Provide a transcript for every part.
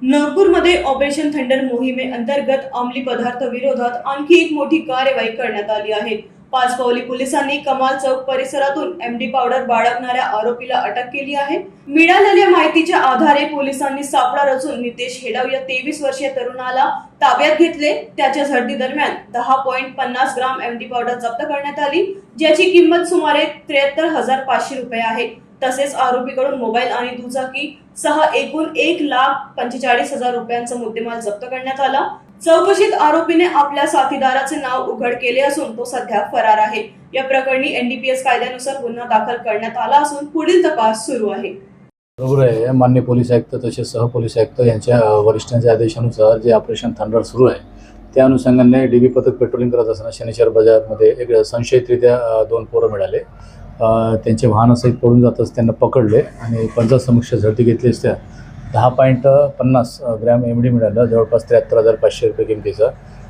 नागपूरमध्ये operation thunder मोहिमेअंतर्गत अंमली पदार्थ विरोधात आणखी एक मोठी कार्यवाही करण्यात आली आहे। पाचपावली पोलिसांनी कमाल चौक परिसरातून एमडी पावडर बाळगणाऱ्या आरोपीला अटक केली आहे। मिळालेल्या माहितीच्या आधारे पोलिसांनी सापळा रचून नितेश हेडाव या 23 वर्षीय तरुणाला ताब्यात घेतले। त्याच्या झडती दरम्यान 10.50 ग्राम एमडी पावडर जप्त करण्यात आली, ज्याची किंमत सुमारे 73,500 रुपये आहे। तसेच आरोपीकडून मोबाईल आणि दुचाकी सह एकूण 1,45,000 रुपयांचा मुद्देमाल जप्त करण्यात आला। चौकशीत आरोपीने आपल्या साथीदाराचे नाव उघड केले असून तो सध्या फरार आहे। या प्रकरणी एनडीपीएस कायद्यानुसार गुन्हा दाखल करण्यात आला असून पुढील तपास सुरू आहे। बरोबर आहे। माननीय पोलीस आयुक्त तसेच सहपोलीस आयुक्त यांच्या वरिष्ठांच्या आदेशानुसार जे ऑपरेशन थंडर सुरू आहे त्या अनुषंगाने डीबी पथक पेट्रोलिंग करत असताना शनिवार बाजारमध्ये एक संशयितरित्या 2 पोरं मिळाले। त्यांचे वाहनासहित पळून जातच त्यांना पकडले आणि पंचासमक्ष झडती घेतली असता 10.50 ग्रॅम एमडी मिळालं, जवळपास 73,500 रुपये किमतीचा।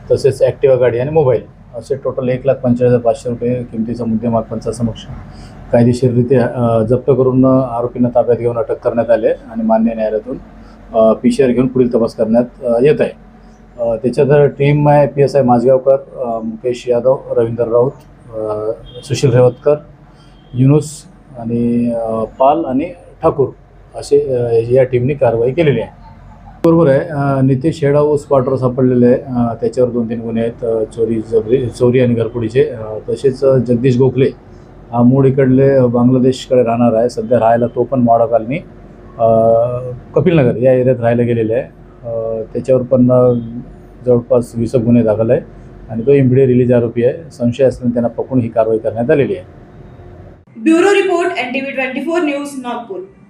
तसेच ॲक्टिवा गाडी आणि मोबाईल असे टोटल 1,45,500 रुपये किमतीचा मुद्देमाल पंचासमक्ष कायदेशीररित्या जप्त करून आरोपींना ताब्यात घेऊन अटक करण्यात आले आणि मान्य न्यायालयातून PCR घेऊन पुढील तपास करण्यात येत आहे। त्याच्यात टीम आहे PSI माझगावकर, मुकेश यादव, रवींद्र राऊत, सुशील रेवतकर, युनुस आणि पाल आणि ठाकूर असे या टीमने कारवाई केलेली आहे। बरोबर आहे। नितेश हेडाव स्पॉटर सापडलेले आहे। त्याच्यावर 2-3 गुन्हे आहेत, चोरी आणि घरफोडीचे। तसेच जगदीश गोखले हा मूळ इकडले बांगलादेशकडे राहणार आहे, सध्या राहायला तो पण मोडा कॉलनी कपिलनगर या एरियात राहायला गेलेला आहे। त्याच्यावर पण जवळपास 20 गुन्हे दाखल आहे आणि तो इमिडिएट रिलीज आरोपी आहे। संशय असल्याने त्यांना पकडून ही कारवाई करण्यात आलेली आहे। Bureau report NTV 24 news Nagpur.